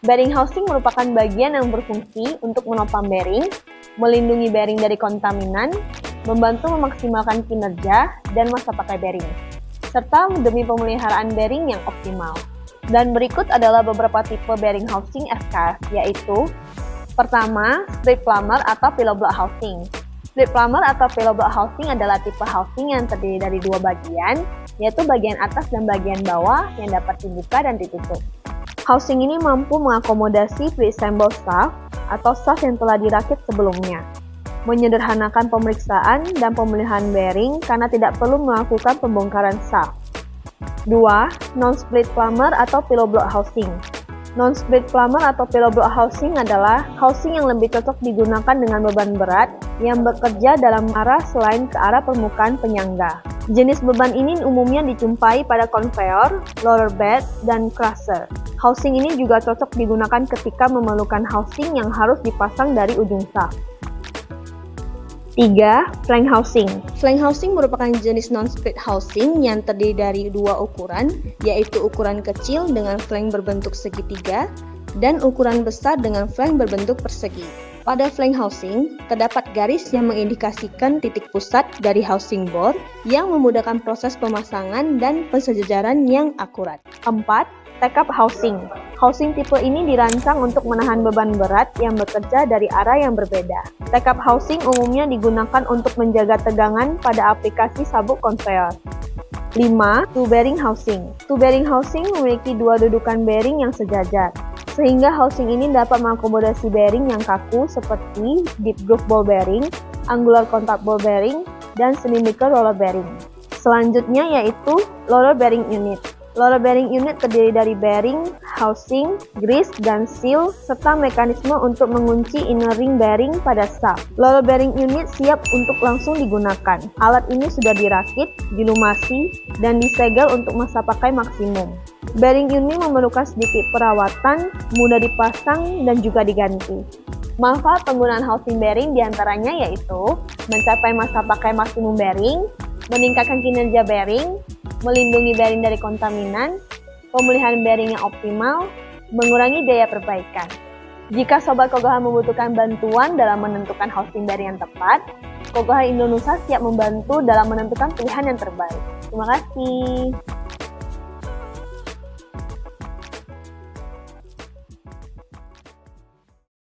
Bearing housing merupakan bagian yang berfungsi untuk menopang bearing, melindungi bearing dari kontaminan, membantu memaksimalkan kinerja dan masa pakai bearing, serta demi pemeliharaan bearing yang optimal. Dan berikut adalah beberapa tipe bearing housing SKF, yaitu pertama, split plummer atau pillow block housing. Split plummer atau pillow block housing adalah tipe housing yang terdiri dari dua bagian, yaitu bagian atas dan bagian bawah yang dapat dibuka dan ditutup. Housing ini mampu mengakomodasi pre-assembled shaft atau shaft yang telah dirakit sebelumnya, menyederhanakan pemeriksaan dan pemilihan bearing karena tidak perlu melakukan pembongkaran shaft. 2. Non-split plummer atau pillow block housing. Non-split plummer atau pillow block housing adalah housing yang lebih cocok digunakan dengan beban berat yang bekerja dalam arah selain ke arah permukaan penyangga. Jenis beban ini umumnya dijumpai pada conveyor, loader bed, dan crusher. Housing ini juga cocok digunakan ketika memerlukan housing yang harus dipasang dari ujung shaft. 3. Flank housing. Flank housing merupakan jenis non-split housing yang terdiri dari dua ukuran, yaitu ukuran kecil dengan flank berbentuk segitiga dan ukuran besar dengan flank berbentuk persegi. Pada flank housing, terdapat garis yang mengindikasikan titik pusat dari housing bore yang memudahkan proses pemasangan dan pensejajaran yang akurat. 4. Take-up housing. Housing tipe ini dirancang untuk menahan beban berat yang bekerja dari arah yang berbeda. Take-up housing umumnya digunakan untuk menjaga tegangan pada aplikasi sabuk konveyor. 5. Two bearing housing. Two bearing housing memiliki dua dudukan bearing yang sejajar, sehingga housing ini dapat mengakomodasi bearing yang kaku seperti deep groove ball bearing, angular contact ball bearing, dan cylindrical roller bearing. Selanjutnya yaitu roller bearing unit. Roller bearing unit terdiri dari bearing, housing, grease, dan seal, serta mekanisme untuk mengunci inner ring bearing pada shaft. Roller bearing unit siap untuk langsung digunakan. Alat ini sudah dirakit, dilumasi, dan disegel untuk masa pakai maksimum. Bearing unit memerlukan sedikit perawatan, mudah dipasang, dan juga diganti. Manfaat penggunaan housing bearing diantaranya yaitu mencapai masa pakai maksimum bearing, meningkatkan kinerja bearing, melindungi bearing dari kontaminan, pemeliharaan bearing yang optimal, mengurangi biaya perbaikan. Jika Sobat Kogoha membutuhkan bantuan dalam menentukan housing bearing yang tepat, Kogoha Indonesia siap membantu dalam menentukan pilihan yang terbaik. Terima kasih.